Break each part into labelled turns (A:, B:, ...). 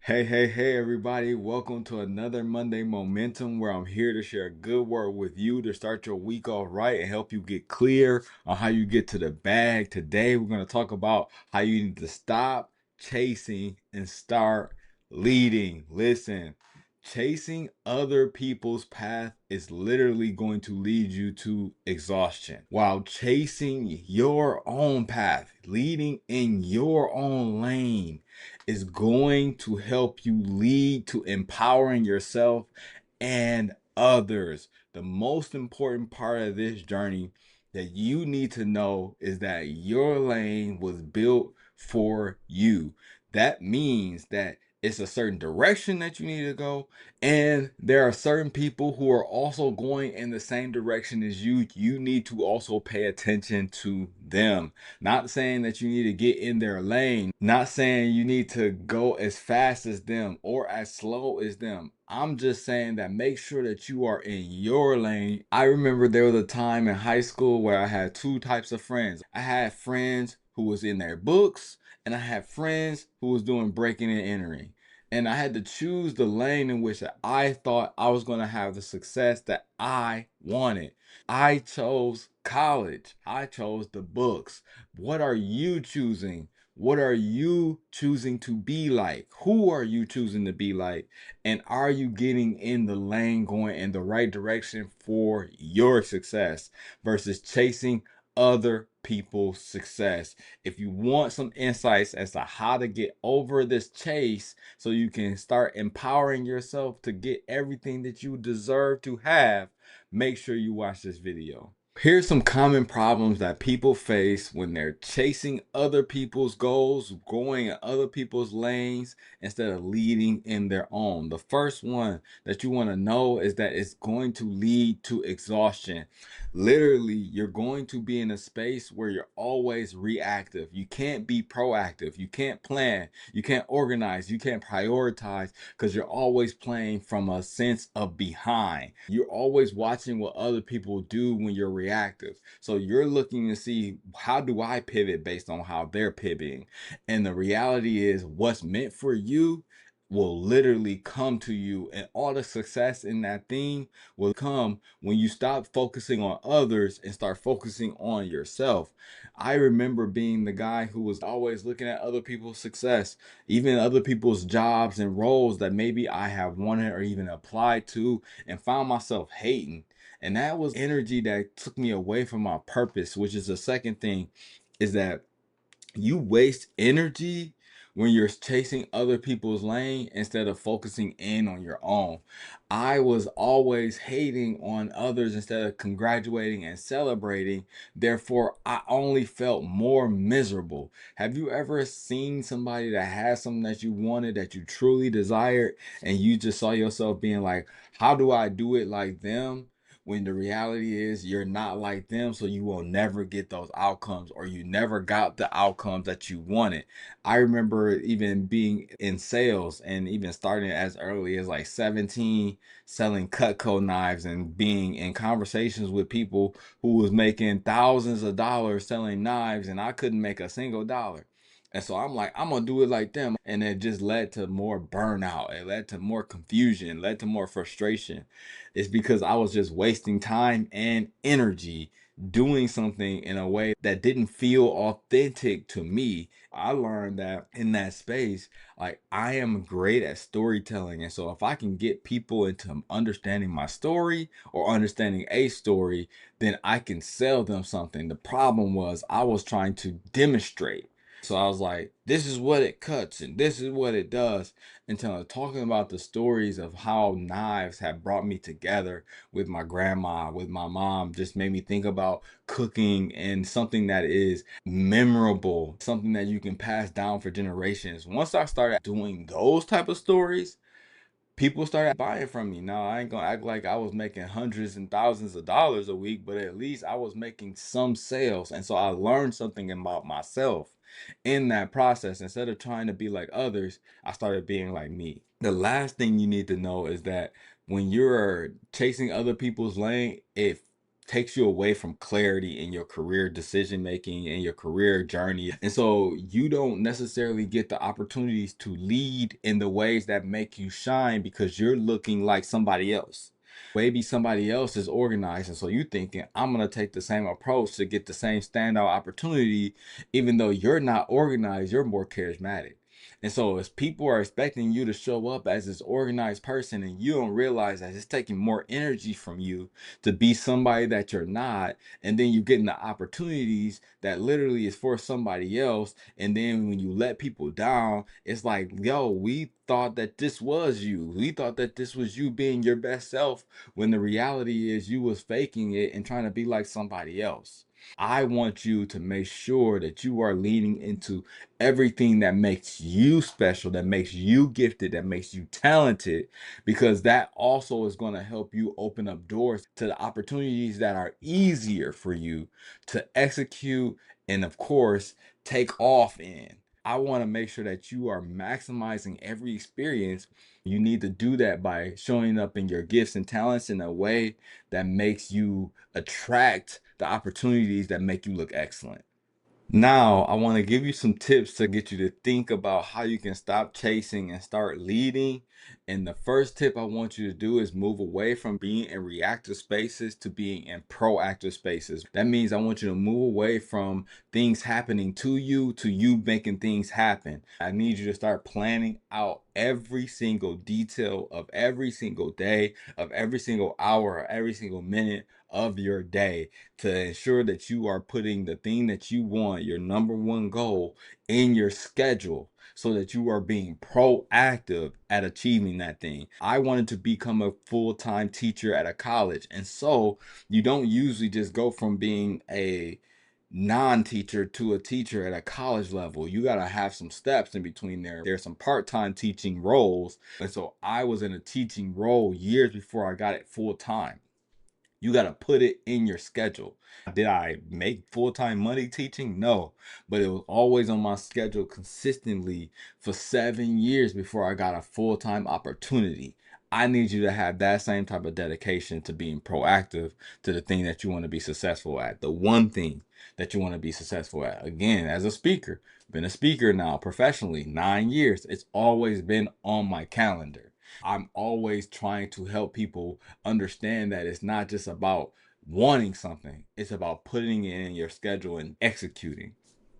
A: Hey, everybody. Welcome to another Monday Momentum where I'm here to share a good word with you to start your week off right and help you get clear on how you get to the bag. Today, we're going to talk about how you need to stop chasing and start leading. Listen, chasing other people's path is literally going to lead you to exhaustion, while chasing your own path, leading in your own lane, is going to help you lead to empowering yourself and others. The most important part of this journey that you need to know is that your lane was built for you. That means that it's a certain direction that you need to go, and there are certain people who are also going in the same direction as you. You need to also pay attention to them. Not saying that you need to get in their lane, not saying you need to go as fast as them or as slow as them. I'm just saying that make sure that you are in your lane. I remember there was a time in high school where I had two types of friends. I had friends who was in their books, and I had friends who was doing breaking and entering. And I had to choose the lane in which I thought I was going to have the success that I wanted. I chose college. I chose the books. What are you choosing? What are you choosing to be like? Who are you choosing to be like? And are you getting in the lane, going in the right direction for your success versus chasing other people's success? If you want some insights as to how to get over this chase so you can start empowering yourself to get everything that you deserve to have, make sure you watch this video. Here's some common problems that people face when they're chasing other people's goals, going in other people's lanes instead of leading in their own. The first one that you want to know is that it's going to lead to exhaustion. Literally, you're going to be in a space where you're always reactive. You can't be proactive. You can't plan. You can't organize. You can't prioritize because you're always playing from a sense of behind. You're always watching what other people do when you're reactive. So you're looking to see, how do I pivot based on how they're pivoting? And the reality is, what's meant for you will literally come to you, and all the success in that thing will come when you stop focusing on others and start focusing on yourself. I remember being the guy who was always looking at other people's success, even other people's jobs and roles that maybe I have wanted or even applied to, and found myself hating. And that was energy that took me away from my purpose, which is the second thing, is that you waste energy when you're chasing other people's lane instead of focusing in on your own. I was always hating on others instead of congratulating and celebrating. Therefore, I only felt more miserable. Have you ever seen somebody that has something that you wanted, that you truly desired, and you just saw yourself being like, how do I do it like them? When the reality is you're not like them, so you will never get those outcomes, or you never got the outcomes that you wanted. I remember even being in sales and even starting as early as like 17, selling Cutco knives and being in conversations with people who was making thousands of dollars selling knives, and I couldn't make a single dollar. And so I'm like, I'm gonna do it like them. And it just led to more burnout. It led to more confusion, led to more frustration. It's because I was just wasting time and energy doing something in a way that didn't feel authentic to me. I learned that in that space, like, I am great at storytelling. And so if I can get people into understanding my story or understanding a story, then I can sell them something. The problem was I was trying to demonstrate. So I was like, this is what it cuts and this is what it does, until I'm talking about the stories of how knives have brought me together with my grandma, with my mom, just made me think about cooking and something that is memorable, something that you can pass down for generations. Once I started doing those type of stories, people started buying from me. Now, I ain't gonna act like I was making hundreds and thousands of dollars a week, but at least I was making some sales. And so I learned something about myself in that process. Instead of trying to be like others, I started being like me. The last thing you need to know is that when you're chasing other people's lane, it takes you away from clarity in your career decision making and your career journey. And so you don't necessarily get the opportunities to lead in the ways that make you shine because you're looking like somebody else. Maybe somebody else is organized, and so you thinking, I'm gonna take the same approach to get the same standout opportunity, even though you're not organized, you're more charismatic. And so as people are expecting you to show up as this organized person and you don't realize that it's taking more energy from you to be somebody that you're not, and then you're getting the opportunities that literally is for somebody else, and then when you let people down, it's like, yo, we thought that this was you. We thought that this was you being your best self, when the reality is you was faking it and trying to be like somebody else. I want you to make sure that you are leaning into everything that makes you special, that makes you gifted, that makes you talented, because that also is going to help you open up doors to the opportunities that are easier for you to execute and, of course, take off in. I want to make sure that you are maximizing every experience. You need to do that by showing up in your gifts and talents in a way that makes you attract the opportunities that make you look excellent. Now, I want to give you some tips to get you to think about how you can stop chasing and start leading. And the first tip I want you to do is move away from being in reactive spaces to being in proactive spaces. That means I want you to move away from things happening to you making things happen. I need you to start planning out every single detail of every single day, of every single hour, every single minute of your day, to ensure that you are putting the thing that you want, your number one goal, in your schedule so that you are being proactive at achieving that thing. I wanted to become a full-time teacher at a college. And so you don't usually just go from being a non-teacher to a teacher at a college level. You got to have some steps in between there. There's some part-time teaching roles. And so I was in a teaching role years before I got it full-time. You got to put it in your schedule. Did I make full-time money teaching? No, but it was always on my schedule consistently for 7 years before I got a full-time opportunity. I need you to have that same type of dedication to being proactive to the thing that you want to be successful at, the one thing that you want to be successful at. Again, as a speaker, been a speaker now professionally 9 years. It's always been on my calendar. I'm always trying to help people understand that it's not just about wanting something, it's about putting it in your schedule and executing.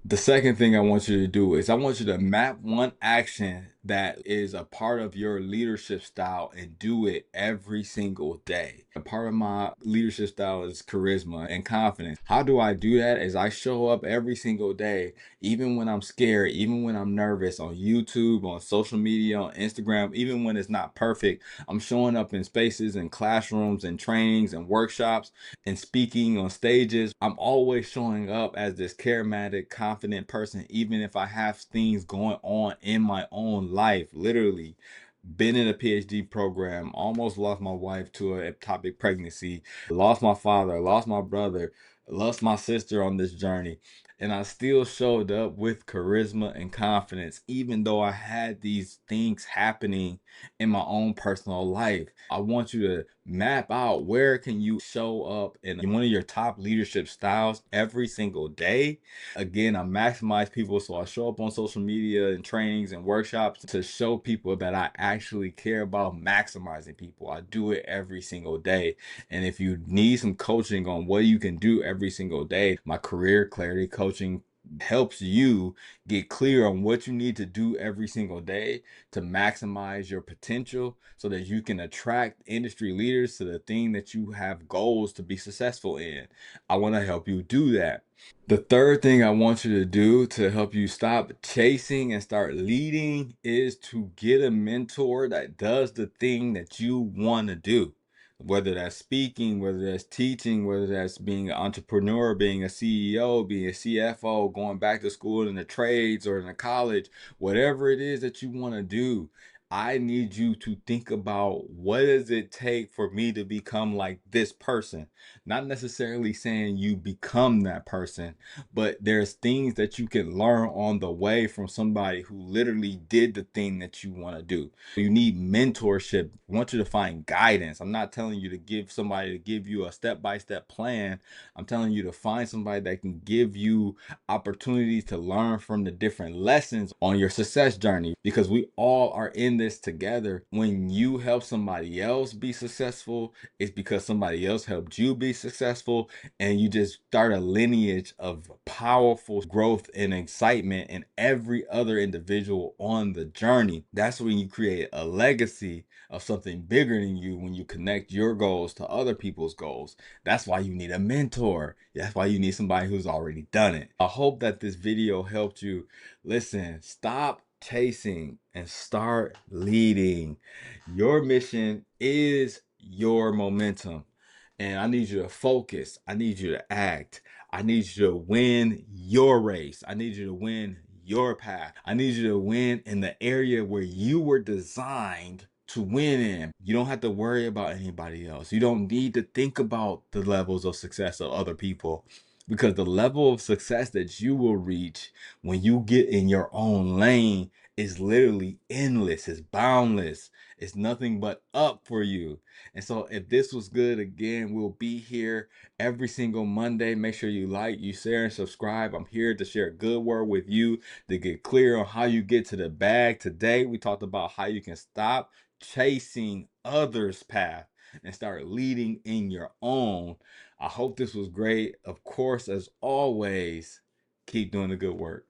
A: The second thing I want you to do is I want you to map one action that is a part of your leadership style and do it every single day. A part of my leadership style is charisma and confidence. How do I do that? Is I show up every single day, even when I'm scared, even when I'm nervous, on YouTube, on social media, on Instagram, even when it's not perfect. I'm showing up in spaces and classrooms and trainings and workshops and speaking on stages. I'm always showing up as this charismatic, confident person, even if I have things going on in my own life. Literally, been in a PhD program, almost lost my wife to an ectopic pregnancy, lost my father, lost my brother, lost my sister on this journey. And I still showed up with charisma and confidence, even though I had these things happening in my own personal life. I want you to map out where can you show up in one of your top leadership styles every single day. Again, I maximize people, so I show up on social media and trainings and workshops to show people that I actually care about maximizing people. I do it every single day. And if you need some coaching on what you can do every single day, my career clarity coaching helps you get clear on what you need to do every single day to maximize your potential so that you can attract industry leaders to the thing that you have goals to be successful in. I want to help you do that. The third thing I want you to do to help you stop chasing and start leading is to get a mentor that does the thing that you want to do. Whether that's speaking, whether that's teaching, whether that's being an entrepreneur, being a CEO, being a CFO, going back to school in the trades or in a college, whatever it is that you want to do. I need you to think about, what does it take for me to become like this person? Not necessarily saying you become that person, but there's things that you can learn on the way from somebody who literally did the thing that you want to do. You need mentorship. I want you to find guidance. I'm not telling you to give somebody to give you a step-by-step plan. I'm telling you to find somebody that can give you opportunities to learn from the different lessons on your success journey, because we all are in this together. When you help somebody else be successful, it's because somebody else helped you be successful, and you just start a lineage of powerful growth and excitement in every other individual on the journey. That's when you create a legacy of something bigger than you, when you connect your goals to other people's goals. That's why you need a mentor. That's why you need somebody who's already done it. I hope that this video helped you. Listen, stop chasing and start leading. Your mission is your momentum. And I need you to focus. I need you to act. I need you to win your race. I need you to win your path. I need you to win in the area where you were designed to win in. You don't have to worry about anybody else. You don't need to think about the levels of success of other people, because the level of success that you will reach when you get in your own lane is literally endless. It's boundless. It's nothing but up for you. And so if this was good, again, we'll be here every single Monday. Make sure you like, you share, and subscribe. I'm here to share a good word with you, to get clear on how you get to the bag. Today, we talked about how you can stop chasing others' path and start leading in your own. I hope this was great. Of course, as always, keep doing the good work.